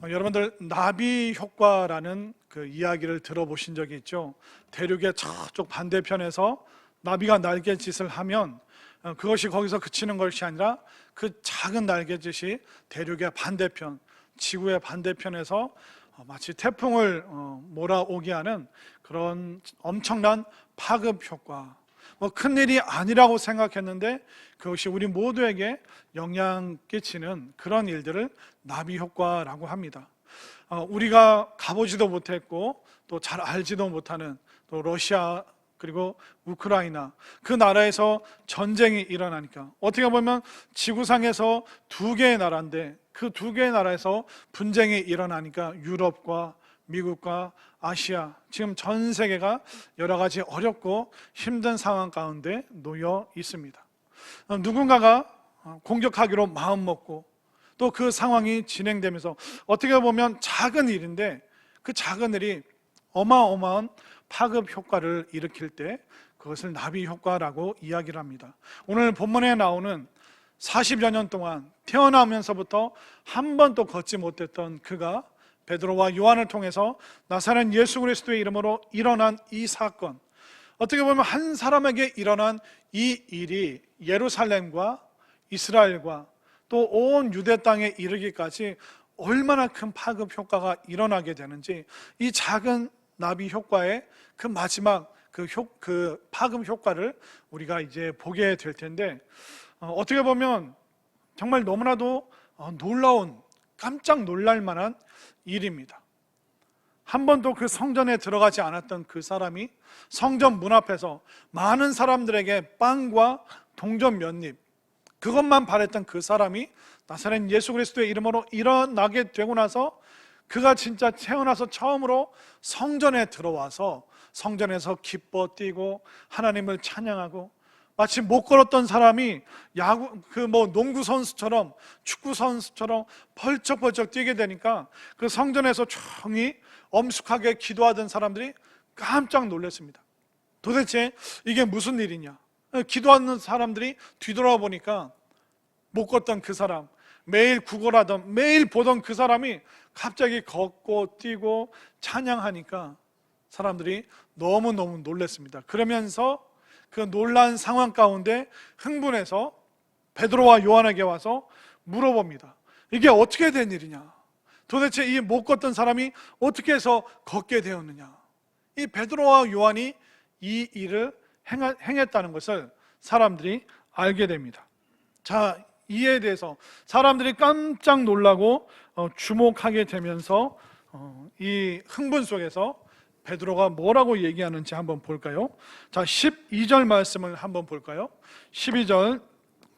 여러분들 나비 효과라는 그 이야기를 들어보신 적이 있죠? 대륙의 저쪽 반대편에서 나비가 날갯짓을 하면 그것이 거기서 그치는 것이 아니라 그 작은 날갯짓이 대륙의 반대편, 지구의 반대편에서 마치 태풍을 몰아오게 하는 그런 엄청난 파급 효과, 큰일이 아니라고 생각했는데 그것이 우리 모두에게 영향 끼치는 그런 일들을 나비 효과라고 합니다. 우리가 가보지도 못했고 또 잘 알지도 못하는 또 러시아 그리고 우크라이나, 그 나라에서 전쟁이 일어나니까 어떻게 보면 지구상에서 두 개의 나라인데 그 두 개의 나라에서 분쟁이 일어나니까 유럽과 미국과 아시아, 지금 전 세계가 여러 가지 어렵고 힘든 상황 가운데 놓여 있습니다. 누군가가 공격하기로 마음먹고 또 그 상황이 진행되면서 어떻게 보면 작은 일인데 그 작은 일이 어마어마한 파급 효과를 일으킬 때 그것을 나비 효과라고 이야기를 합니다. 오늘 본문에 나오는 40여 년 동안 태어나면서부터 한 번도 걷지 못했던 그가 베드로와 요한을 통해서 나사렛 예수 그리스도의 이름으로 일어난 이 사건, 어떻게 보면 한 사람에게 일어난 이 일이 예루살렘과 이스라엘과 또 온 유대 땅에 이르기까지 얼마나 큰 파급 효과가 일어나게 되는지, 이 작은 나비 효과의 그 마지막 그 파급 효과를 우리가 이제 보게 될 텐데, 어떻게 보면 정말 너무나도 놀라운, 깜짝 놀랄 만한 일입니다. 한 번도 그 성전에 들어가지 않았던 그 사람이 성전 문 앞에서 많은 사람들에게 빵과 동전 몇 입, 그것만 바랬던 그 사람이 나사렛 예수 그리스도의 이름으로 일어나게 되고 나서 그가 진짜 태어나서 처음으로 성전에 들어와서 성전에서 기뻐 뛰고 하나님을 찬양하고, 마치 못 걸었던 사람이 농구 선수처럼 축구 선수처럼 펄쩍펄쩍 뛰게 되니까 그 성전에서 조용히 엄숙하게 기도하던 사람들이 깜짝 놀랐습니다. 도대체 이게 무슨 일이냐? 기도하는 사람들이 뒤돌아보니까 못 걷던 그 사람, 매일 구걸하던, 매일 보던 그 사람이 갑자기 걷고 뛰고 찬양하니까 사람들이 너무너무 놀랐습니다. 그러면서 그 놀란 상황 가운데 흥분해서 베드로와 요한에게 와서 물어봅니다. 이게 어떻게 된 일이냐? 도대체 이 못 걷던 사람이 어떻게 해서 걷게 되었느냐? 이 베드로와 요한이 이 일을 행했다는 것을 사람들이 알게 됩니다. 자, 이에 대해서 사람들이 깜짝 놀라고 주목하게 되면서 이 흥분 속에서 베드로가 뭐라고 얘기하는지 한번 볼까요? 자, 12절 말씀을 한번 볼까요? 12절,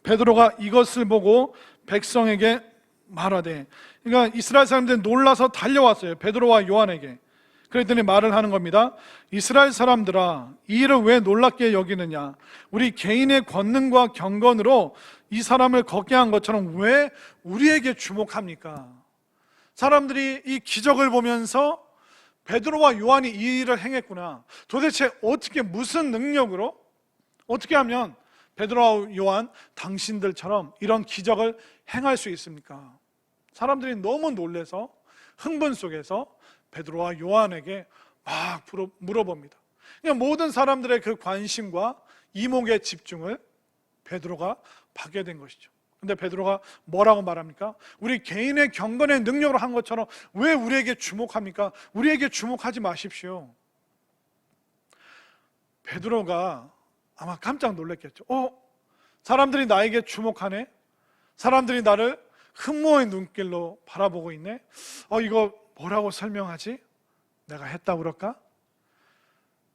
베드로가 이것을 보고 백성에게 말하되, 그러니까 이스라엘 사람들이 놀라서 달려왔어요, 베드로와 요한에게. 그랬더니 말을 하는 겁니다. 이스라엘 사람들아, 이 일을 왜 놀랍게 여기느냐? 우리 개인의 권능과 경건으로 이 사람을 걷게 한 것처럼 왜 우리에게 주목합니까? 사람들이 이 기적을 보면서 베드로와 요한이 이 일을 행했구나, 도대체 어떻게, 무슨 능력으로, 어떻게 하면 베드로와 요한 당신들처럼 이런 기적을 행할 수 있습니까? 사람들이 너무 놀라서 흥분 속에서 베드로와 요한에게 막 물어봅니다. 그냥 모든 사람들의 그 관심과 이목의 집중을 베드로가 받게 된 것이죠. 근데 베드로가 뭐라고 말합니까? 우리 개인의 경건의 능력으로 한 것처럼 왜 우리에게 주목합니까? 우리에게 주목하지 마십시오. 베드로가 아마 깜짝 놀랐겠죠. 사람들이 나에게 주목하네? 사람들이 나를 흠모의 눈길로 바라보고 있네? 이거 뭐라고 설명하지? 내가 했다고 그럴까?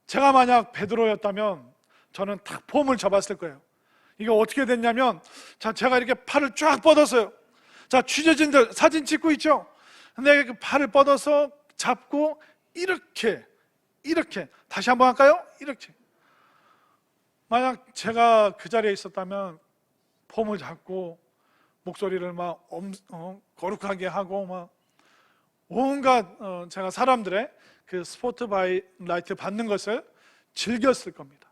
제가 만약 베드로였다면 저는 탁 폼을 잡았을 거예요. 이게 어떻게 됐냐면, 자, 제가 이렇게 팔을 쫙 뻗었어요. 자, 취재진들 사진 찍고 있죠? 근데 그 팔을 뻗어서 잡고 이렇게 다시 한번 할까요? 이렇게. 만약 제가 그 자리에 있었다면 폼을 잡고 목소리를 막 거룩하게 하고 막 온갖 제가 사람들의 그 스포트라이트 받는 것을 즐겼을 겁니다.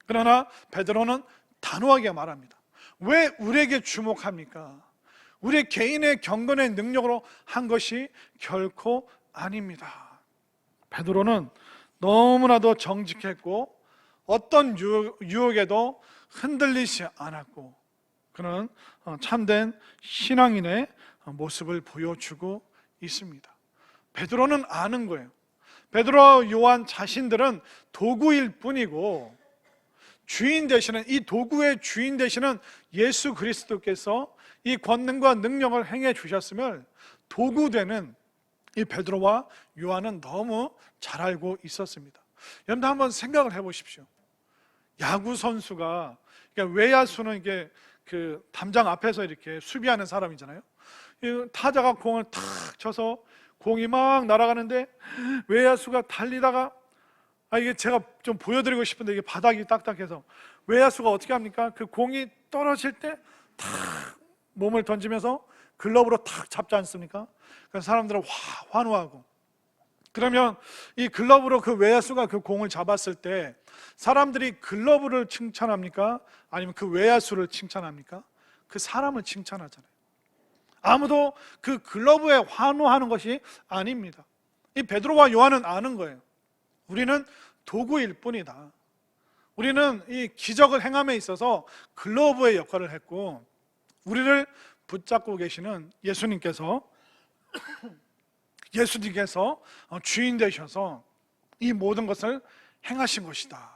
그러나 베드로는 단호하게 말합니다. 왜 우리에게 주목합니까? 우리 개인의 경건의 능력으로 한 것이 결코 아닙니다. 베드로는 너무나도 정직했고 어떤 유혹에도 흔들리지 않았고 그는 참된 신앙인의 모습을 보여주고 있습니다. 베드로는 아는 거예요. 베드로와 요한 자신들은 도구일 뿐이고 주인 되시는, 이 도구의 주인 되시는 예수 그리스도께서 이 권능과 능력을 행해 주셨음을 도구되는 이 베드로와 요한은 너무 잘 알고 있었습니다. 여러분 한번 생각을 해보십시오. 야구 선수가, 그러니까 외야수는 이게 그 담장 앞에서 이렇게 수비하는 사람이잖아요. 타자가 공을 탁 쳐서 공이 막 날아가는데 외야수가 달리다가, 이게 제가 좀 보여드리고 싶은데 이게 바닥이 딱딱해서 외야수가 어떻게 합니까? 그 공이 떨어질 때 탁 몸을 던지면서 글러브로 탁 잡지 않습니까? 그래서 사람들은 환호하고, 그러면 이 글러브로 그 외야수가 그 공을 잡았을 때 사람들이 글러브를 칭찬합니까? 아니면 그 외야수를 칭찬합니까? 그 사람을 칭찬하잖아요. 아무도 그 글러브에 환호하는 것이 아닙니다. 이 베드로와 요한은 아는 거예요. 우리는 도구일 뿐이다. 우리는 이 기적을 행함에 있어서 글러브의 역할을 했고, 우리를 붙잡고 계시는 예수님께서 주인 되셔서 이 모든 것을 행하신 것이다.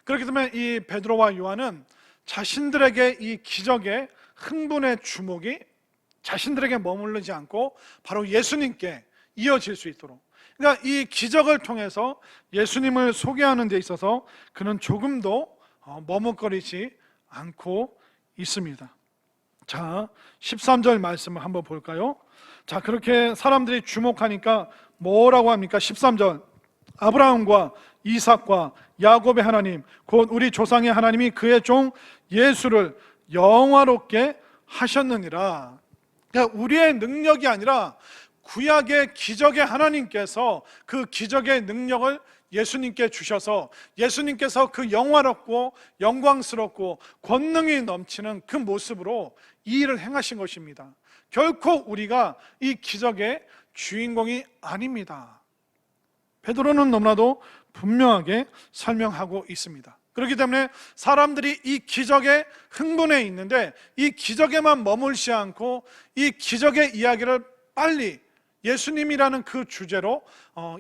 그렇기 때문에 이 베드로와 요한은 자신들에게 이 기적의 흥분의 주목이 자신들에게 머무르지 않고 바로 예수님께 이어질 수 있도록, 그러니까 이 기적을 통해서 예수님을 소개하는 데 있어서 그는 조금도 머뭇거리지 않고 있습니다. 자, 13절 말씀을 한번 볼까요? 자, 그렇게 사람들이 주목하니까 뭐라고 합니까? 13절, 아브라함과 이삭과 야곱의 하나님 곧 우리 조상의 하나님이 그의 종 예수를 영화롭게 하셨느니라. 그러니까 우리의 능력이 아니라 구약의 기적의 하나님께서 그 기적의 능력을 예수님께 주셔서 예수님께서 그 영화롭고 영광스럽고 권능이 넘치는 그 모습으로 이 일을 행하신 것입니다. 결코 우리가 이 기적의 주인공이 아닙니다. 베드로는 너무나도 분명하게 설명하고 있습니다. 그렇기 때문에 사람들이 이 기적에 흥분해 있는데 이 기적에만 머물지 않고 이 기적의 이야기를 빨리 예수님이라는 그 주제로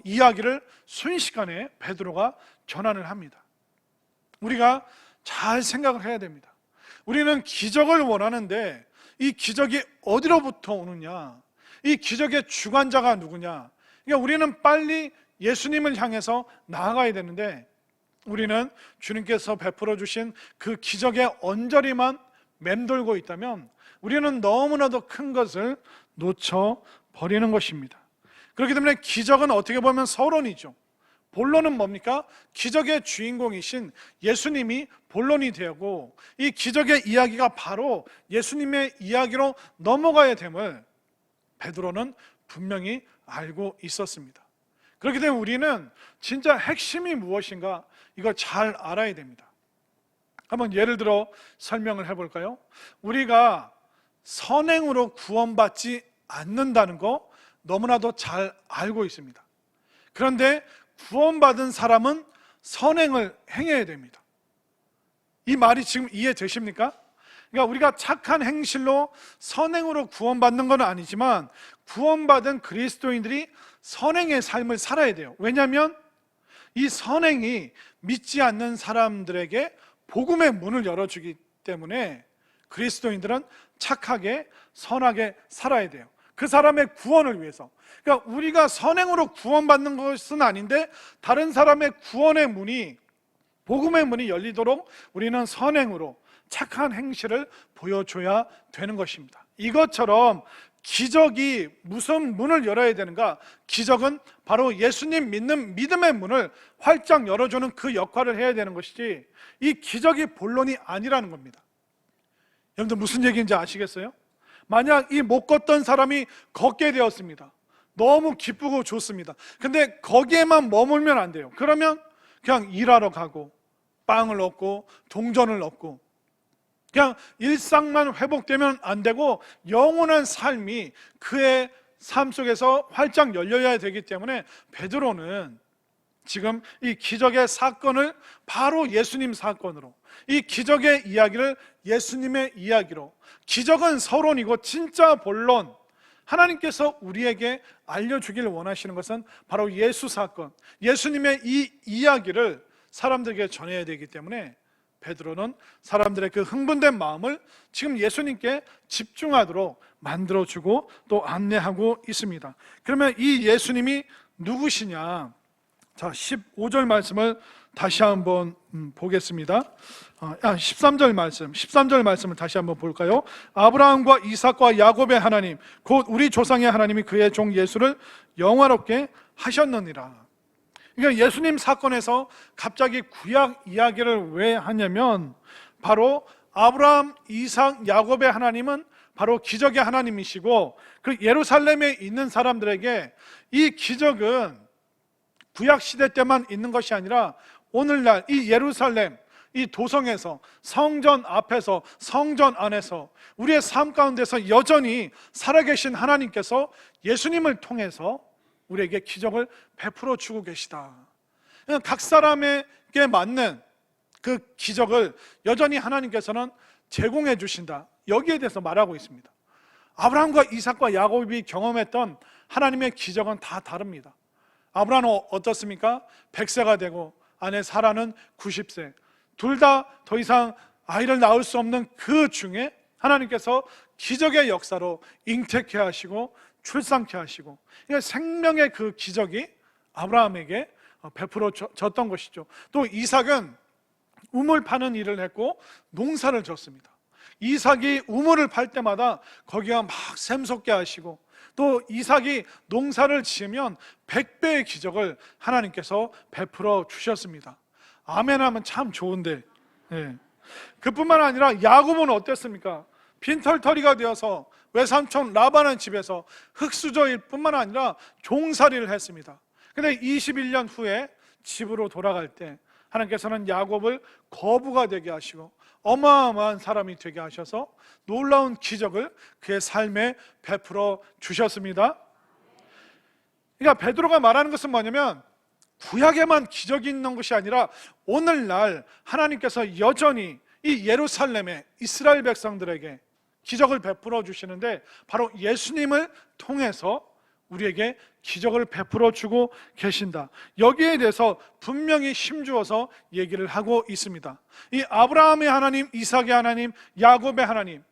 이야기를 순식간에 베드로가 전환을 합니다. 우리가 잘 생각을 해야 됩니다. 우리는 기적을 원하는데 이 기적이 어디로부터 오느냐, 이 기적의 주관자가 누구냐, 그러니까 우리는 빨리 예수님을 향해서 나아가야 되는데 우리는 주님께서 베풀어 주신 그 기적의 언저리만 맴돌고 있다면 우리는 너무나도 큰 것을 놓쳐버리는 것입니다. 그렇기 때문에 기적은 어떻게 보면 서론이죠. 본론은 뭡니까? 기적의 주인공이신 예수님이 본론이 되고 이 기적의 이야기가 바로 예수님의 이야기로 넘어가야 됨을 베드로는 분명히 알고 있었습니다. 그렇기 때문에 우리는 진짜 핵심이 무엇인가 이걸 잘 알아야 됩니다. 한번 예를 들어 설명을 해볼까요? 우리가 선행으로 구원받지 않는다는 거 너무나도 잘 알고 있습니다. 그런데 구원받은 사람은 선행을 행해야 됩니다. 이 말이 지금 이해되십니까? 그러니까 우리가 착한 행실로 선행으로 구원받는 건 아니지만 구원받은 그리스도인들이 선행의 삶을 살아야 돼요. 왜냐하면 이 선행이 믿지 않는 사람들에게 복음의 문을 열어주기 때문에 그리스도인들은 착하게 선하게 살아야 돼요. 그 사람의 구원을 위해서. 그러니까 우리가 선행으로 구원받는 것은 아닌데 다른 사람의 구원의 문이, 복음의 문이 열리도록 우리는 선행으로 착한 행실을 보여줘야 되는 것입니다. 이것처럼 기적이 무슨 문을 열어야 되는가? 기적은 바로 예수님 믿는 믿음의 문을 활짝 열어주는 그 역할을 해야 되는 것이지 이 기적이 본론이 아니라는 겁니다. 여러분들 무슨 얘기인지 아시겠어요? 만약 이 못 걷던 사람이 걷게 되었습니다. 너무 기쁘고 좋습니다. 근데 거기에만 머물면 안 돼요. 그러면 그냥 일하러 가고 빵을 얻고 동전을 얻고 그냥 일상만 회복되면 안 되고 영원한 삶이 그의 삶 속에서 활짝 열려야 되기 때문에 베드로는 지금 이 기적의 사건을 바로 예수님 사건으로, 이 기적의 이야기를 예수님의 이야기로, 기적은 서론이고 진짜 본론, 하나님께서 우리에게 알려주길 원하시는 것은 바로 예수 사건, 예수님의 이 이야기를 사람들에게 전해야 되기 때문에 베드로는 사람들의 그 흥분된 마음을 지금 예수님께 집중하도록 만들어주고 또 안내하고 있습니다. 그러면 이 예수님이 누구시냐? 자, 15절 말씀을 다시 한번 보겠습니다. 13절 말씀을 다시 한번 볼까요? 아브라함과 이삭과 야곱의 하나님, 곧 우리 조상의 하나님이 그의 종 예수를 영화롭게 하셨느니라. 그러니까 예수님 사건에서 갑자기 구약 이야기를 왜 하냐면, 바로 아브라함, 이삭, 야곱의 하나님은 바로 기적의 하나님이시고, 그 예루살렘에 있는 사람들에게 이 기적은 구약 시대 때만 있는 것이 아니라 오늘날 이 예루살렘, 이 도성에서, 성전 앞에서, 성전 안에서, 우리의 삶 가운데서 여전히 살아계신 하나님께서 예수님을 통해서 우리에게 기적을 베풀어 주고 계시다. 각 사람에게 맞는 그 기적을 여전히 하나님께서는 제공해 주신다. 여기에 대해서 말하고 있습니다. 아브라함과 이삭과 야곱이 경험했던 하나님의 기적은 다 다릅니다. 아브라함은 어떻습니까? 100세가 되고 아내 사라는 90세, 둘 다 더 이상 아이를 낳을 수 없는 그 중에 하나님께서 기적의 역사로 잉태케 하시고 출산케 하시고, 생명의 그 기적이 아브라함에게 베풀어졌던 것이죠. 또 이삭은 우물 파는 일을 했고 농사를 졌습니다. 이삭이 우물을 팔 때마다 거기가 막 샘솟게 하시고, 또 이삭이 농사를 지으면 100배의 기적을 하나님께서 베풀어 주셨습니다. 아멘 하면 참 좋은데, 그뿐만 아니라 야곱은 어땠습니까? 빈털터리가 되어서 외삼촌 라반의 집에서 흙수저일 뿐만 아니라 종살이를 했습니다. 근데 21년 후에 집으로 돌아갈 때 하나님께서는 야곱을 거부가 되게 하시고 어마어마한 사람이 되게 하셔서 놀라운 기적을 그의 삶에 베풀어 주셨습니다. 그러니까 베드로가 말하는 것은 뭐냐면, 구약에만 기적이 있는 것이 아니라 오늘날 하나님께서 여전히 이 예루살렘의 이스라엘 백성들에게 기적을 베풀어 주시는데, 바로 예수님을 통해서 우리에게 기적을 베풀어 주고 계신다. 여기에 대해서 분명히 힘주어서 얘기를 하고 있습니다. 이 아브라함의 하나님, 이삭의 하나님, 야곱의 하나님,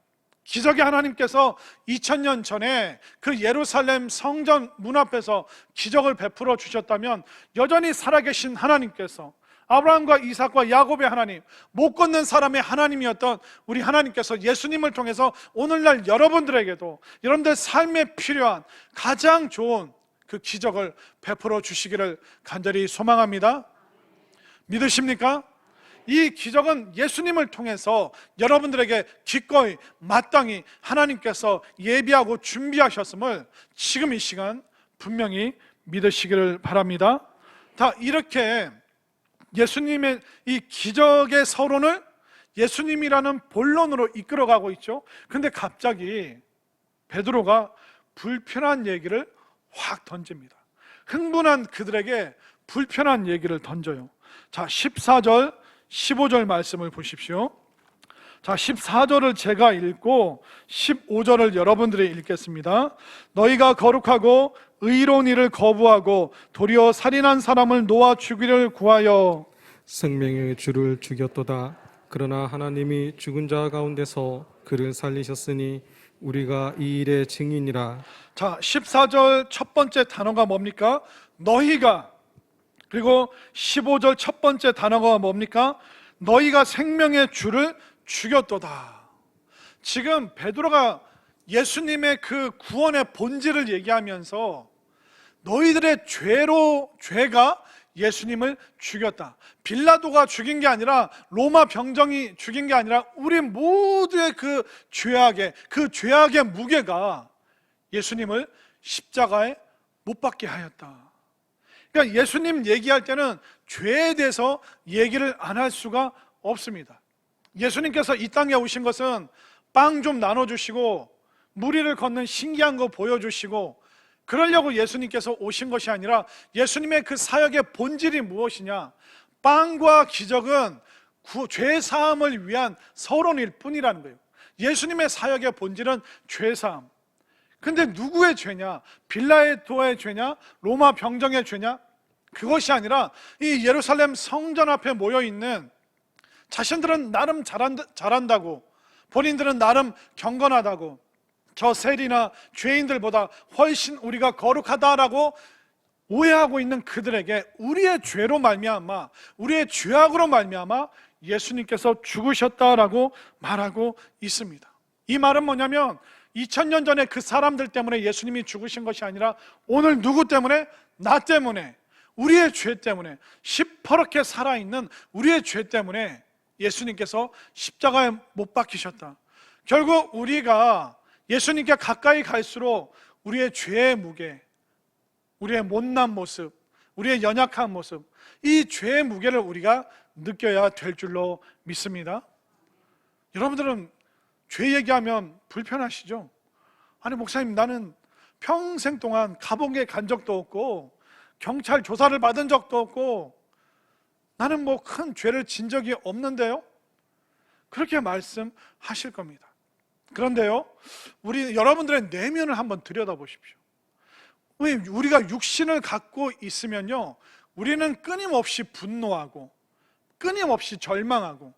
기적의 하나님께서 2000년 전에 그 예루살렘 성전 문 앞에서 기적을 베풀어 주셨다면, 여전히 살아계신 하나님께서, 아브라함과 이삭과 야곱의 하나님, 못 걷는 사람의 하나님이었던 우리 하나님께서 예수님을 통해서 오늘날 여러분들에게도 여러분들 삶에 필요한 가장 좋은 그 기적을 베풀어 주시기를 간절히 소망합니다. 믿으십니까? 이 기적은 예수님을 통해서 여러분들에게 기꺼이 마땅히 하나님께서 예비하고 준비하셨음을 지금 이 시간 분명히 믿으시기를 바랍니다. 다 이렇게 예수님의 이 기적의 서론을 예수님이라는 본론으로 이끌어가고 있죠. 근데 갑자기 베드로가 불편한 얘기를 확 던집니다. 흥분한 그들에게 불편한 얘기를 던져요. 자, 14절 15절 말씀을 보십시오. 자, 14절을 제가 읽고 15절을 여러분들이 읽겠습니다. 너희가 거룩하고 의로운 일을 거부하고 도리어 살인한 사람을 놓아 죽이를 구하여 생명의 주를 죽였도다. 그러나 하나님이 죽은 자 가운데서 그를 살리셨으니 우리가 이 일의 증인이라. 자, 14절 첫 번째 단어가 뭡니까? 너희가. 그리고 15절 첫 번째 단어가 뭡니까? 너희가 생명의 주를 죽였도다. 지금 베드로가 예수님의 그 구원의 본질을 얘기하면서 너희들의 죄가 예수님을 죽였다. 빌라도가 죽인 게 아니라, 로마 병정이 죽인 게 아니라, 우리 모두의 그 죄악의 무게가 예수님을 십자가에 못 박게 하였다. 그러니까 예수님 얘기할 때는 죄에 대해서 얘기를 안 할 수가 없습니다. 예수님께서 이 땅에 오신 것은 빵 좀 나눠주시고 무리를 걷는 신기한 거 보여주시고 그러려고 예수님께서 오신 것이 아니라 예수님의 그 사역의 본질이 무엇이냐? 빵과 기적은 죄사함을 위한 서론일 뿐이라는 거예요. 예수님의 사역의 본질은 죄사함. 근데 누구의 죄냐? 빌라도의 죄냐? 로마 병정의 죄냐? 그것이 아니라 이 예루살렘 성전 앞에 모여있는, 자신들은 나름 잘한다고, 본인들은 나름 경건하다고, 저 세리나 죄인들보다 훨씬 우리가 거룩하다라고 오해하고 있는 그들에게 우리의 죄로 말미암아, 우리의 죄악으로 말미암아 예수님께서 죽으셨다라고 말하고 있습니다. 이 말은 뭐냐면 2000년 전에 그 사람들 때문에 예수님이 죽으신 것이 아니라 오늘 누구 때문에? 나 때문에, 우리의 죄 때문에, 시퍼렇게 살아있는 우리의 죄 때문에 예수님께서 십자가에 못 박히셨다. 결국 우리가 예수님께 가까이 갈수록 우리의 죄의 무게, 우리의 못난 모습, 우리의 연약한 모습, 이 죄의 무게를 우리가 느껴야 될 줄로 믿습니다. 여러분들은 죄 얘기하면 불편하시죠? 아니 목사님, 나는 평생 동안 감옥에 간 적도 없고 경찰 조사를 받은 적도 없고 나는 뭐 큰 죄를 진 적이 없는데요? 그렇게 말씀하실 겁니다. 그런데요, 여러분들의 내면을 한번 들여다보십시오. 왜 우리가 육신을 갖고 있으면요, 우리는 끊임없이 분노하고 끊임없이 절망하고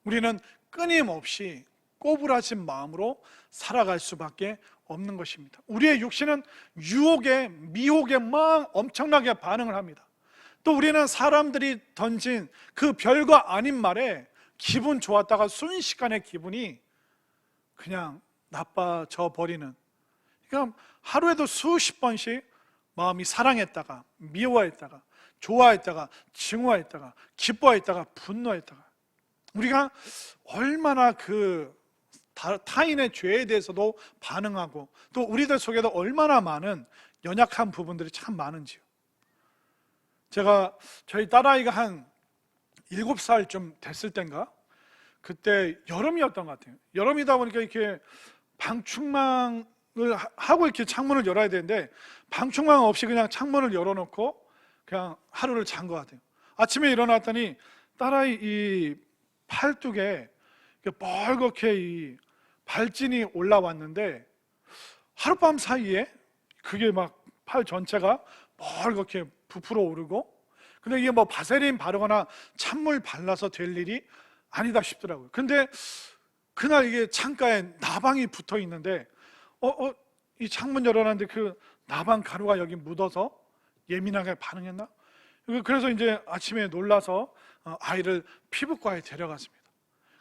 우리는 끊임없이 꼬부라진 마음으로 살아갈 수밖에 없는 것입니다. 우리의 육신은 유혹에, 미혹에 막 엄청나게 반응을 합니다. 또 우리는 사람들이 던진 그 별거 아닌 말에 기분 좋았다가 순식간에 기분이 그냥 나빠져 버리는, 그러니까 하루에도 수십 번씩 마음이 사랑했다가 미워했다가 좋아했다가 증오했다가 기뻐했다가 분노했다가, 우리가 얼마나 그 타인의 죄에 대해서도 반응하고 또 우리들 속에도 얼마나 많은 연약한 부분들이 참 많은지요. 제가 저희 딸아이가 한 7살쯤 됐을 땐가, 그때 여름이었던 것 같아요. 여름이다 보니까 이렇게 방충망을 하고 이렇게 창문을 열어야 되는데 방충망 없이 그냥 창문을 열어놓고 그냥 하루를 잔 것 같아요. 아침에 일어났더니 딸아이 이 팔뚝에 빨갛게 이 발진이 올라왔는데 하룻밤 사이에 그게 막 팔 전체가 빨갛게 부풀어 오르고, 근데 이게 뭐 바세린 바르거나 찬물 발라서 될 일이 아니다 싶더라고요. 근데 그날 이게 창가에 나방이 붙어 있는데 이 창문 열어놨는데 그 나방 가루가 여기 묻어서 예민하게 반응했나? 그래서 이제 아침에 놀라서 아이를 피부과에 데려갔습니다.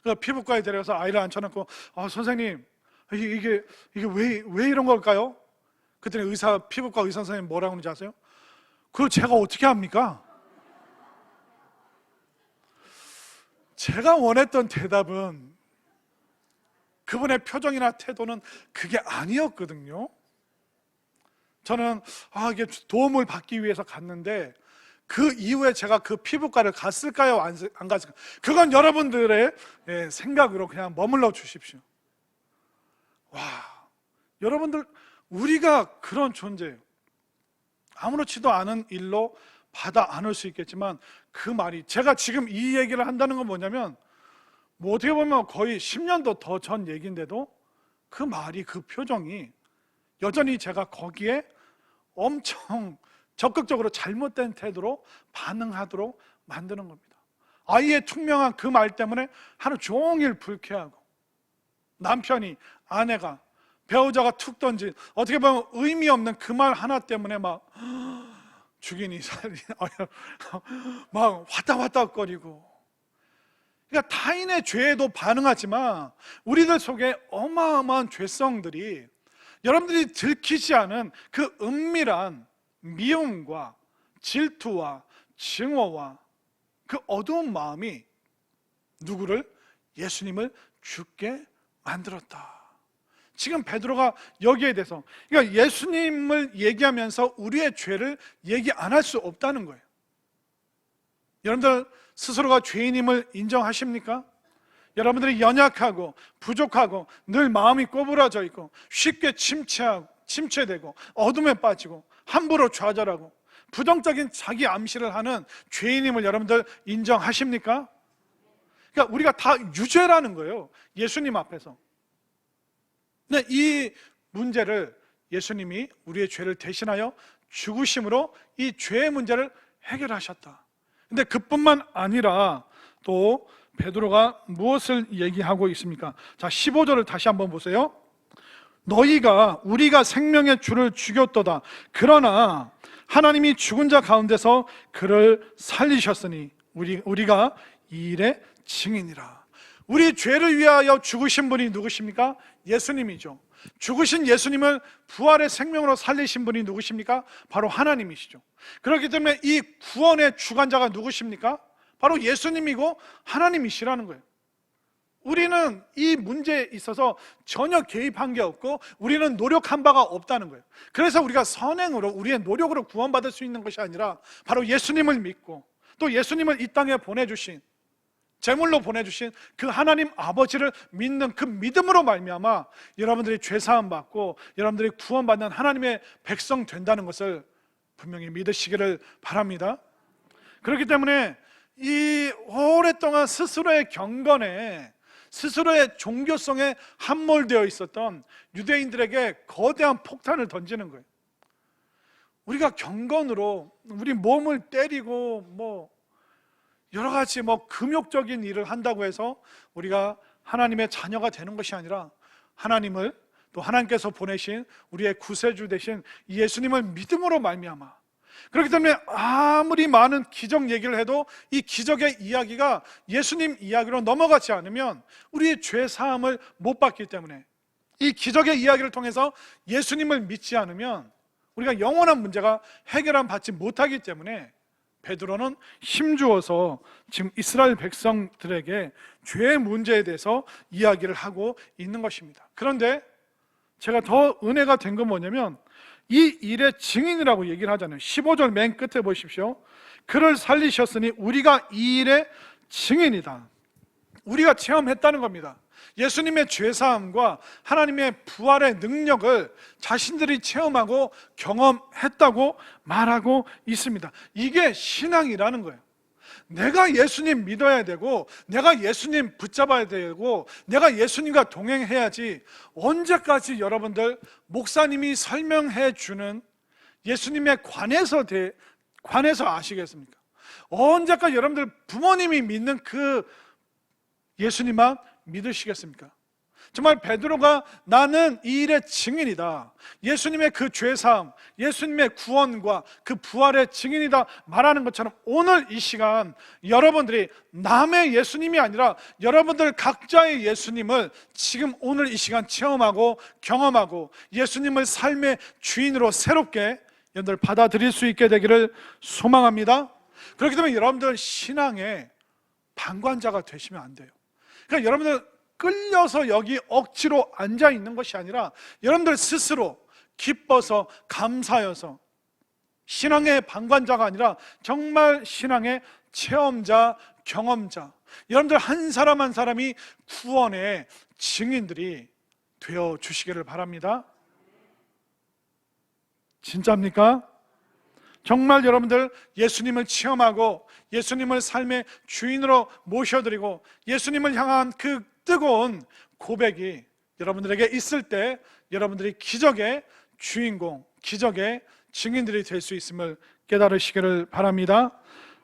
그래서 피부과에 데려가서 아이를 앉혀놓고 선생님, 이게 왜 이런 걸까요? 그랬더니 피부과 의사 선생님 뭐라고 하는지 아세요? 그걸 제가 어떻게 합니까? 제가 원했던 대답은, 그분의 표정이나 태도는 그게 아니었거든요. 저는 이게 도움을 받기 위해서 갔는데 그 이후에 제가 그 피부과를 갔을까요? 안 갔을까요? 그건 여러분들의 생각으로 그냥 머물러 주십시오. 와, 여러분들, 우리가 그런 존재예요. 아무렇지도 않은 일로 받아 안을 수 있겠지만 그 말이, 제가 지금 이 얘기를 한다는 건 뭐냐면, 뭐 어떻게 보면 거의 10년도 더 전 얘기인데도 그 말이, 그 표정이 여전히 제가 거기에 엄청 적극적으로 잘못된 태도로 반응하도록 만드는 겁니다. 아이의 투명한 그 말 때문에 하루 종일 불쾌하고, 남편이, 아내가, 배우자가 툭 던진 어떻게 보면 의미 없는 그 말 하나 때문에 막 죽이니 살리니 막 화딱화딱거리고, 그러니까 타인의 죄에도 반응하지만 우리들 속에 어마어마한 죄성들이, 여러분들이 들키지 않은 그 은밀한 미움과 질투와 증오와 그 어두운 마음이 누구를? 예수님을 죽게 만들었다. 지금 베드로가 여기에 대해서, 그러니까 예수님을 얘기하면서 우리의 죄를 얘기 안 할 수 없다는 거예요. 여러분들 스스로가 죄인임을 인정하십니까? 여러분들이 연약하고 부족하고 늘 마음이 꼬부라져 있고 쉽게 침체되고 어둠에 빠지고 함부로 좌절하고 부정적인 자기 암시를 하는 죄인임을 여러분들 인정하십니까? 그러니까 우리가 다 유죄라는 거예요, 예수님 앞에서. 근데 이 문제를 예수님이 우리의 죄를 대신하여 죽으심으로 이 죄의 문제를 해결하셨다. 근데 그뿐만 아니라 또 베드로가 무엇을 얘기하고 있습니까? 자, 15절을 다시 한번 보세요. 우리가 생명의 주를 죽였도다. 그러나 하나님이 죽은 자 가운데서 그를 살리셨으니 우리가 이 일의 증인이라. 우리 죄를 위하여 죽으신 분이 누구십니까? 예수님이죠. 죽으신 예수님을 부활의 생명으로 살리신 분이 누구십니까? 바로 하나님이시죠. 그렇기 때문에 이 구원의 주관자가 누구십니까? 바로 예수님이고 하나님이시라는 거예요. 우리는 이 문제에 있어서 전혀 개입한 게 없고 우리는 노력한 바가 없다는 거예요. 그래서 우리가 선행으로, 우리의 노력으로 구원받을 수 있는 것이 아니라 바로 예수님을 믿고 또 예수님을 이 땅에 보내주신, 제물로 보내주신 그 하나님 아버지를 믿는 그 믿음으로 말미암아 여러분들이 죄사함 받고 여러분들이 구원받는 하나님의 백성 된다는 것을 분명히 믿으시기를 바랍니다. 그렇기 때문에 이 오랫동안 스스로의 경건에, 스스로의 종교성에 함몰되어 있었던 유대인들에게 거대한 폭탄을 던지는 거예요. 우리가 경건으로 우리 몸을 때리고 여러 가지 금욕적인 일을 한다고 해서 우리가 하나님의 자녀가 되는 것이 아니라 하나님을, 또 하나님께서 보내신 우리의 구세주 되신 예수님을 믿음으로 말미암아, 그렇기 때문에 아무리 많은 기적 얘기를 해도 이 기적의 이야기가 예수님 이야기로 넘어가지 않으면 우리의 죄 사함을 못 받기 때문에, 이 기적의 이야기를 통해서 예수님을 믿지 않으면 우리가 영원한 문제가 해결함 받지 못하기 때문에 베드로는 힘주어서 지금 이스라엘 백성들에게 죄의 문제에 대해서 이야기를 하고 있는 것입니다. 그런데 제가 더 은혜가 된 건 뭐냐면 이 일의 증인이라고 얘기를 하잖아요. 15절 맨 끝에 보십시오. 그를 살리셨으니 우리가 이 일의 증인이다. 우리가 체험했다는 겁니다. 예수님의 죄사함과 하나님의 부활의 능력을 자신들이 체험하고 경험했다고 말하고 있습니다. 이게 신앙이라는 거예요. 내가 예수님 믿어야 되고, 내가 예수님 붙잡아야 되고, 내가 예수님과 동행해야지 언제까지 여러분들 목사님이 설명해 주는 예수님에 관해서 아시겠습니까? 언제까지 여러분들 부모님이 믿는 그 예수님만 믿으시겠습니까? 정말 베드로가 나는 이 일의 증인이다, 예수님의 그 죄사함, 예수님의 구원과 그 부활의 증인이다 말하는 것처럼 오늘 이 시간 여러분들이 남의 예수님이 아니라 여러분들 각자의 예수님을 지금 오늘 이 시간 체험하고 경험하고 예수님을 삶의 주인으로 새롭게 여러분들 받아들일 수 있게 되기를 소망합니다. 그렇기 때문에 여러분들 신앙의 방관자가 되시면 안 돼요. 그러니까 여러분들 끌려서 여기 억지로 앉아 있는 것이 아니라 여러분들 스스로 기뻐서 감사여서 신앙의 방관자가 아니라 정말 신앙의 체험자, 경험자, 여러분들 한 사람 한 사람이 구원의 증인들이 되어 주시기를 바랍니다. 진짜입니까? 정말 여러분들 예수님을 체험하고 예수님을 삶의 주인으로 모셔드리고 예수님을 향한 그 뜨거운 고백이 여러분들에게 있을 때 여러분들이 기적의 주인공, 기적의 증인들이 될 수 있음을 깨달으시기를 바랍니다.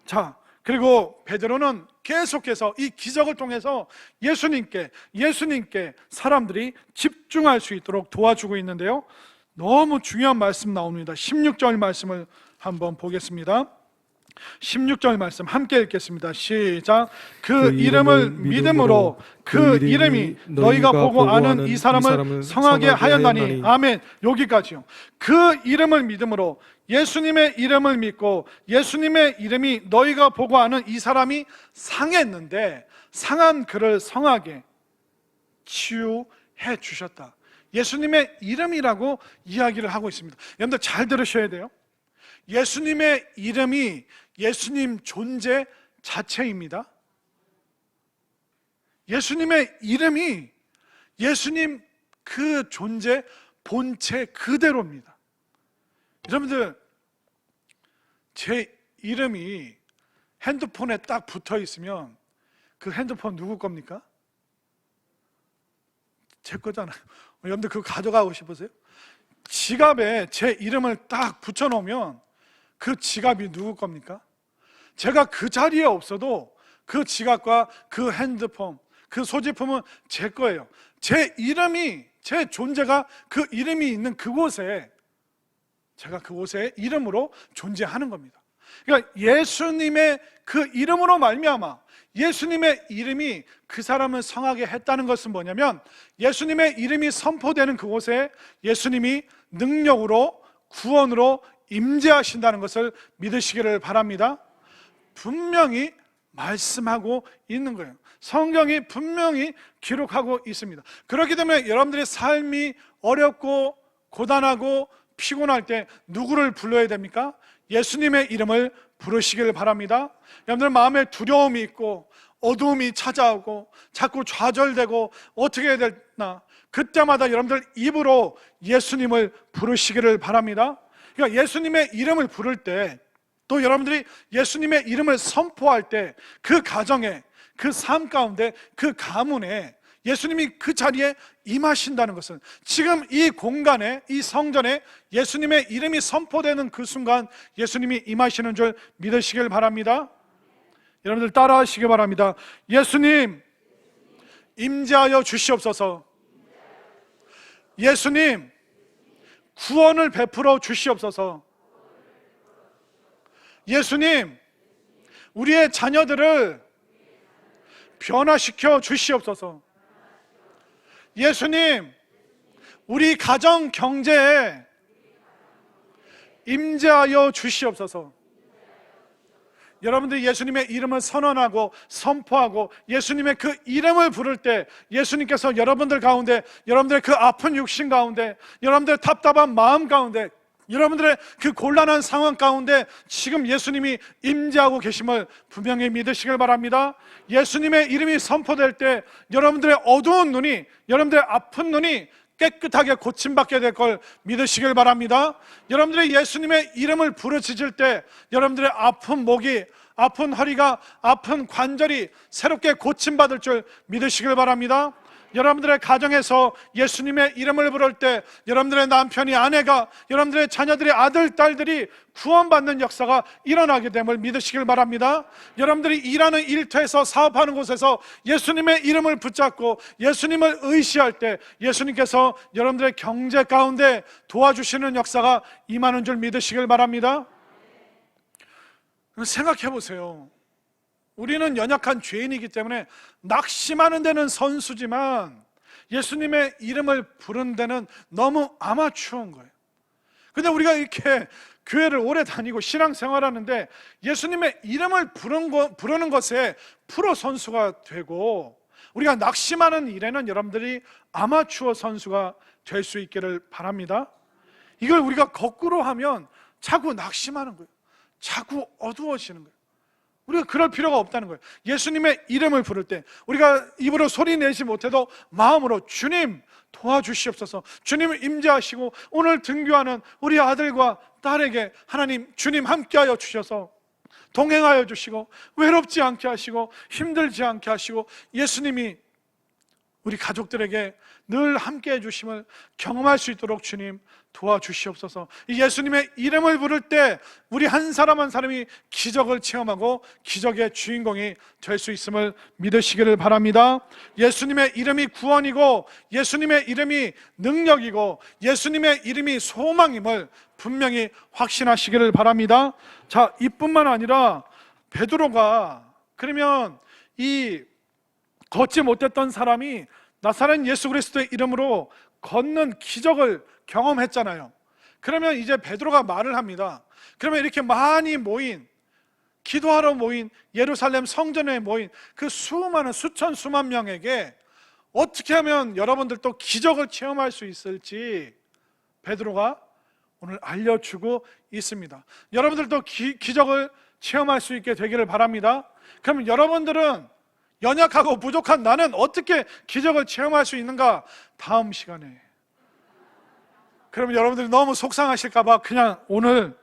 자, 그리고 베드로는 계속해서 이 기적을 통해서 예수님께 사람들이 집중할 수 있도록 도와주고 있는데요, 너무 중요한 말씀 나옵니다. 16절 말씀을 한번 보겠습니다. 16절 말씀 함께 읽겠습니다. 시작. 그 이름을 믿음으로 그 이름이 너희가 보고 아는 이 사람을 성하게 하였나니. 아멘. 여기까지요. 그 이름을 믿음으로, 예수님의 이름을 믿고 예수님의 이름이 너희가 보고 아는 이 사람이 상했는데 상한 그를 성하게 치유해 주셨다. 예수님의 이름이라고 이야기를 하고 있습니다. 여러분들 잘 들으셔야 돼요. 예수님의 이름이 예수님 존재 자체입니다. 예수님의 이름이 예수님 그 존재 본체 그대로입니다. 여러분들, 제 이름이 핸드폰에 딱 붙어 있으면 그 핸드폰 누구 겁니까? 제 거잖아요. 여러분들 그거 가져가고 싶으세요? 지갑에 제 이름을 딱 붙여 놓으면 그 지갑이 누구 겁니까? 제가 그 자리에 없어도 그 지갑과 그 핸드폰, 그 소지품은 제 거예요. 제 이름이, 제 존재가 그 이름이 있는 그곳에, 제가 그곳에 이름으로 존재하는 겁니다. 그러니까 예수님의 그 이름으로 말미암아 예수님의 이름이 그 사람을 성하게 했다는 것은 뭐냐면, 예수님의 이름이 선포되는 그곳에 예수님이 능력으로, 구원으로 임재하신다는 것을 믿으시기를 바랍니다. 분명히 말씀하고 있는 거예요. 성경이 분명히 기록하고 있습니다. 그렇기 때문에 여러분들의 삶이 어렵고 고단하고 피곤할 때 누구를 불러야 됩니까? 예수님의 이름을 부르시길 바랍니다. 여러분들 마음에 두려움이 있고 어두움이 찾아오고 자꾸 좌절되고 어떻게 해야 되나, 그때마다 여러분들 입으로 예수님을 부르시기를 바랍니다. 그러니까 예수님의 이름을 부를 때, 또 여러분들이 예수님의 이름을 선포할 때 그 가정에, 그 삶 가운데, 그 가문에 예수님이 그 자리에 임하신다는 것은, 지금 이 공간에, 이 성전에 예수님의 이름이 선포되는 그 순간 예수님이 임하시는 줄 믿으시길 바랍니다. 여러분들 따라하시기 바랍니다. 예수님 임재하여 주시옵소서. 예수님 구원을 베풀어 주시옵소서. 예수님 우리의 자녀들을 변화시켜 주시옵소서. 예수님 우리 가정 경제에 임재하여 주시옵소서. 여러분들이 예수님의 이름을 선언하고 선포하고 예수님의 그 이름을 부를 때 예수님께서 여러분들 가운데, 여러분들의 그 아픈 육신 가운데, 여러분들의 답답한 마음 가운데, 여러분들의 그 곤란한 상황 가운데 지금 예수님이 임재하고 계심을 분명히 믿으시길 바랍니다. 예수님의 이름이 선포될 때 여러분들의 어두운 눈이, 여러분들의 아픈 눈이 깨끗하게 고침받게 될 걸 믿으시길 바랍니다. 여러분들이 예수님의 이름을 부르짖을 때 여러분들의 아픈 목이, 아픈 허리가, 아픈 관절이 새롭게 고침받을 줄 믿으시길 바랍니다. 여러분들의 가정에서 예수님의 이름을 부를 때 여러분들의 남편이, 아내가, 여러분들의 자녀들의 아들, 딸들이 구원받는 역사가 일어나게 됨을 믿으시길 바랍니다. 여러분들이 일하는 일터에서, 사업하는 곳에서 예수님의 이름을 붙잡고 예수님을 의시할 때 예수님께서 여러분들의 경제 가운데 도와주시는 역사가 임하는 줄 믿으시길 바랍니다. 생각해 보세요. 우리는 연약한 죄인이기 때문에 낙심하는 데는 선수지만 예수님의 이름을 부르는 데는 너무 아마추어인 거예요. 근데 우리가 이렇게 교회를 오래 다니고 신앙생활하는데 예수님의 이름을 부르는 것에 프로 선수가 되고, 우리가 낙심하는 일에는 여러분들이 아마추어 선수가 될 수 있기를 바랍니다. 이걸 우리가 거꾸로 하면 자꾸 낙심하는 거예요. 자꾸 어두워지는 거예요. 우리가 그럴 필요가 없다는 거예요. 예수님의 이름을 부를 때 우리가 입으로 소리 내지 못해도 마음으로 주님 도와주시옵소서, 주님을 임재하시고 오늘 등교하는 우리 아들과 딸에게 하나님, 주님 함께하여 주셔서 동행하여 주시고 외롭지 않게 하시고 힘들지 않게 하시고 예수님이 우리 가족들에게 늘 함께해 주심을 경험할 수 있도록 주님 도와주시옵소서. 이 예수님의 이름을 부를 때 우리 한 사람 한 사람이 기적을 체험하고 기적의 주인공이 될 수 있음을 믿으시기를 바랍니다. 예수님의 이름이 구원이고 예수님의 이름이 능력이고 예수님의 이름이 소망임을 분명히 확신하시기를 바랍니다. 자, 이뿐만 아니라 베드로가, 그러면 이 걷지 못했던 사람이 나사렛 예수 그리스도의 이름으로 걷는 기적을 경험했잖아요. 그러면 이제 베드로가 말을 합니다. 그러면 이렇게 많이 모인, 기도하러 모인, 예루살렘 성전에 모인 그 수많은 수천 수만 명에게 어떻게 하면 여러분들도 기적을 체험할 수 있을지 베드로가 오늘 알려주고 있습니다. 여러분들도 기적을 체험할 수 있게 되기를 바랍니다. 그럼 여러분들은 연약하고 부족한 나는 어떻게 기적을 체험할 수 있는가? 다음 시간에. 그러면 여러분들이 너무 속상하실까 봐 그냥 오늘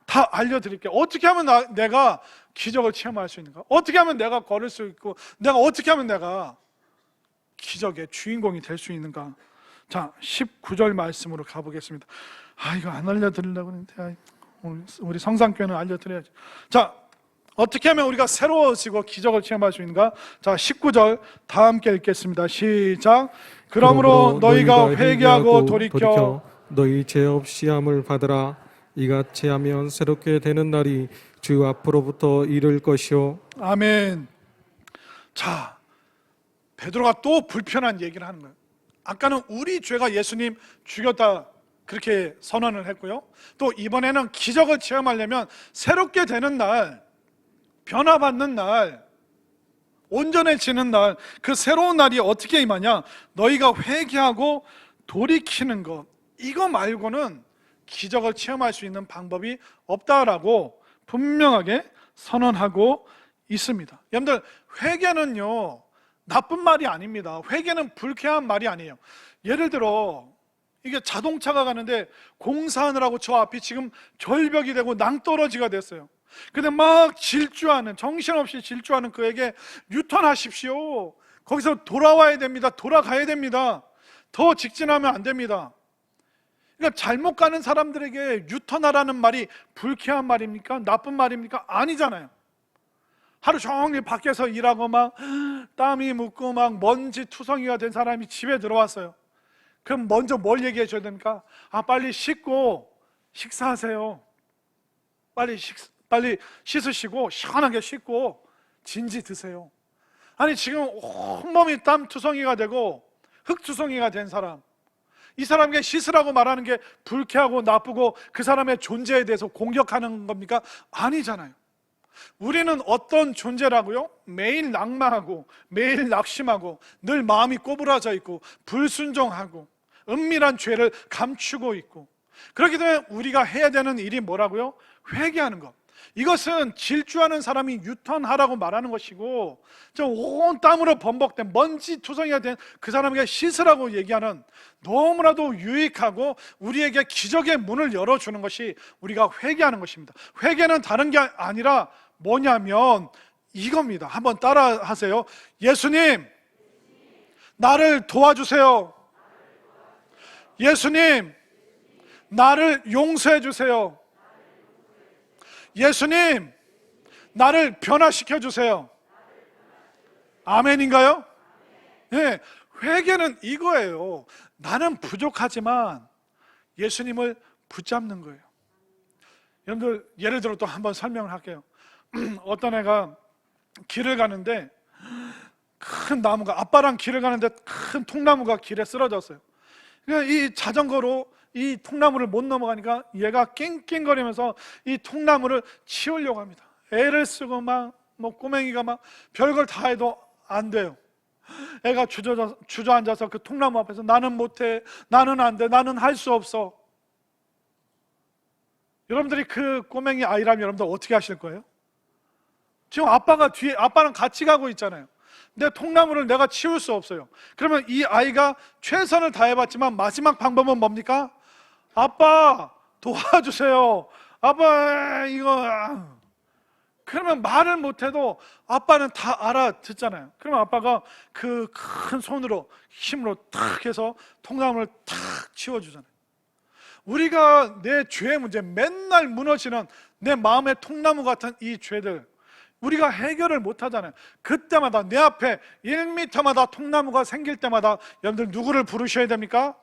다 알려드릴게요. 어떻게 하면 내가 기적을 체험할 수 있는가? 어떻게 하면 내가 걸을 수 있고, 내가 어떻게 하면 내가 기적의 주인공이 될 수 있는가? 자, 19절 말씀으로 가보겠습니다. 이거 안 알려드리려고 했는데 우리 성상교회는 알려드려야지. 자, 어떻게 하면 우리가 새로워지고 기적을 체험할 수 있는가? 자, 19절 다 함께 읽겠습니다. 시작. 그러므로 너희가 회개하고 돌이켜 너희 죄 없이 함을 받으라. 이같이 하면 새롭게 되는 날이 주 앞으로부터 이를 것이요. 아멘. 자, 베드로가 또 불편한 얘기를 하는 거예요. 아까는 우리 죄가 예수님 죽였다 그렇게 선언을 했고요. 또 이번에는 기적을 체험하려면 새롭게 되는 날, 변화받는 날, 온전해지는 날, 그 새로운 날이 어떻게 임하냐? 너희가 회개하고 돌이키는 것, 이거 말고는 기적을 체험할 수 있는 방법이 없다라고 분명하게 선언하고 있습니다. 여러분들, 회개는요 나쁜 말이 아닙니다. 회개는 불쾌한 말이 아니에요. 예를 들어 이게 자동차가 가는데 공사하느라고 저 앞이 지금 절벽이 되고 낭떠러지가 됐어요. 근데 막 질주하는, 정신없이 질주하는 그에게 유턴하십시오, 거기서 돌아와야 됩니다, 돌아가야 됩니다, 더 직진하면 안 됩니다. 그러니까 잘못 가는 사람들에게 유턴하라는 말이 불쾌한 말입니까? 나쁜 말입니까? 아니잖아요. 하루 종일 밖에서 일하고 막 땀이 묻고 막 먼지 투성이가 된 사람이 집에 들어왔어요. 그럼 먼저 뭘 얘기해 줘야 됩니까? 빨리 씻고 식사하세요. 빨리 씻으시고 시원하게 씻고 진지 드세요. 아니 지금 온몸이 땀 투성이가 되고 흙 투성이가 된 사람, 이 사람에게 씻으라고 말하는 게 불쾌하고 나쁘고 그 사람의 존재에 대해서 공격하는 겁니까? 아니잖아요. 우리는 어떤 존재라고요? 매일 낙마하고 매일 낙심하고 늘 마음이 꼬부라져 있고 불순종하고 은밀한 죄를 감추고 있고, 그렇기 때문에 우리가 해야 되는 일이 뭐라고요? 회개하는 것. 이것은 질주하는 사람이 유턴하라고 말하는 것이고, 온 땀으로 범벅된 먼지 투성이가 된 그 사람에게 씻으라고 얘기하는 너무나도 유익하고 우리에게 기적의 문을 열어주는 것이 우리가 회개하는 것입니다. 회개는 다른 게 아니라 뭐냐면 이겁니다. 한번 따라 하세요. 예수님, 나를 도와주세요. 예수님, 나를 용서해 주세요. 예수님, 나를 변화시켜 주세요. 아멘인가요? 네, 회개는 이거예요. 나는 부족하지만 예수님을 붙잡는 거예요. 여러분들, 예를 들어 또 한번 설명을 할게요. 어떤 애가 길을 가는데 큰 나무가, 아빠랑 길을 가는데 큰 통나무가 길에 쓰러졌어요. 그러니까 이 자전거로 이 통나무를 못 넘어가니까 얘가 낑낑거리면서 이 통나무를 치우려고 합니다. 애를 쓰고 막 꼬맹이가 막 별걸 다 해도 안 돼요. 애가 주저앉아서 그 통나무 앞에서 나는 못해, 나는 안 돼, 나는 할 수 없어. 여러분들이 그 꼬맹이 아이라면 여러분들 어떻게 하실 거예요? 지금 아빠가 뒤에, 아빠랑 같이 가고 있잖아요. 근데 통나무를 내가 치울 수 없어요. 그러면 이 아이가 최선을 다해봤지만 마지막 방법은 뭡니까? 아빠 도와주세요. 아빠 이거. 그러면 말을 못해도 아빠는 다 알아듣잖아요. 그러면 아빠가 그 큰 손으로 힘으로 탁 해서 통나무를 탁 치워주잖아요. 우리가 내 죄의 문제, 맨날 무너지는 내 마음의 통나무 같은 이 죄들, 우리가 해결을 못 하잖아요. 그때마다 내 앞에 1m마다 통나무가 생길 때마다 여러분들 누구를 부르셔야 됩니까?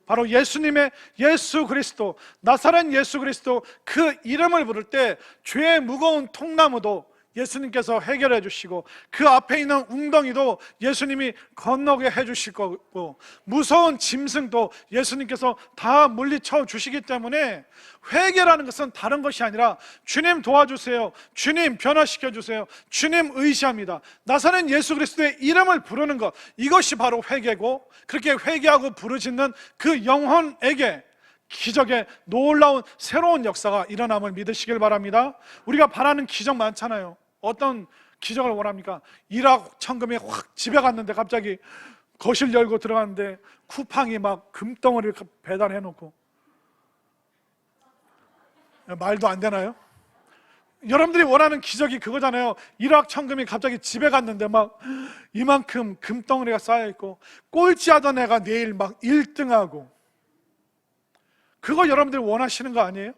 바로 예수님의 예수 그리스도, 나사렛 예수 그리스도, 그 이름을 부를 때 죄의 무거운 통나무도 예수님께서 해결해 주시고, 그 앞에 있는 웅덩이도 예수님이 건너게 해 주실 거고, 무서운 짐승도 예수님께서 다 물리쳐 주시기 때문에 회개라는 것은 다른 것이 아니라 주님 도와주세요, 주님 변화시켜 주세요, 주님 의지합니다, 나사렛 예수 그리스도의 이름을 부르는 것, 이것이 바로 회개고, 그렇게 회개하고 부르짖는 그 영혼에게 기적의 놀라운 새로운 역사가 일어남을 믿으시길 바랍니다. 우리가 바라는 기적 많잖아요. 어떤 기적을 원합니까? 일확천금이 확 집에 갔는데 갑자기 거실 열고 들어갔는데 쿠팡이 막 금덩어리를 배달해 놓고, 말도 안 되나요? 여러분들이 원하는 기적이 그거잖아요. 일확천금이 갑자기 집에 갔는데 막 이만큼 금덩어리가 쌓여있고, 꼴찌하던 애가 내일 막 1등하고, 그거 여러분들이 원하시는 거 아니에요?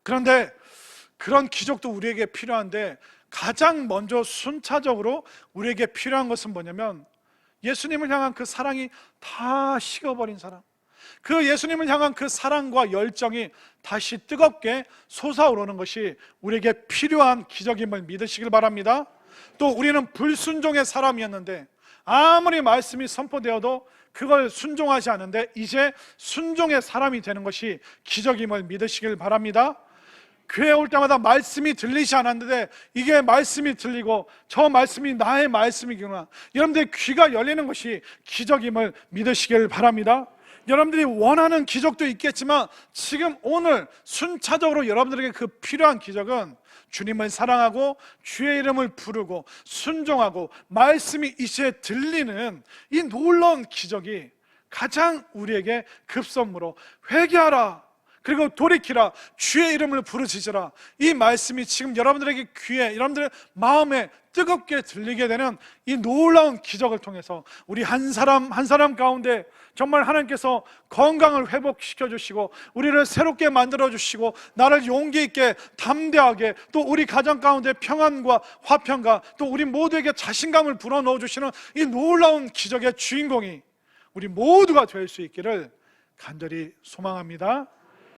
그런데 그런 기적도 우리에게 필요한데, 가장 먼저 순차적으로 우리에게 필요한 것은 뭐냐면, 예수님을 향한 그 사랑이 다 식어버린 사람, 그 예수님을 향한 그 사랑과 열정이 다시 뜨겁게 솟아오르는 것이 우리에게 필요한 기적임을 믿으시길 바랍니다. 또 우리는 불순종의 사람이었는데 아무리 말씀이 선포되어도 그걸 순종하지 않는데 이제 순종의 사람이 되는 것이 기적임을 믿으시길 바랍니다. 교회 올 때마다 말씀이 들리지 않았는데 이게 말씀이 들리고 저 말씀이 나의 말씀이구나, 여러분들의 귀가 열리는 것이 기적임을 믿으시길 바랍니다. 여러분들이 원하는 기적도 있겠지만 지금 오늘 순차적으로 여러분들에게 그 필요한 기적은 주님을 사랑하고 주의 이름을 부르고 순종하고 말씀이 이제 들리는 이 놀라운 기적이 가장 우리에게 급선무로, 회개하라 그리고 돌이키라, 주의 이름을 부르짖으라, 이 말씀이 지금 여러분들에게 귀에, 여러분들의 마음에 뜨겁게 들리게 되는 이 놀라운 기적을 통해서 우리 한 사람 한 사람 가운데 정말 하나님께서 건강을 회복시켜 주시고 우리를 새롭게 만들어 주시고 나를 용기 있게 담대하게, 또 우리 가정 가운데 평안과 화평과 또 우리 모두에게 자신감을 불어넣어 주시는 이 놀라운 기적의 주인공이 우리 모두가 될 수 있기를 간절히 소망합니다.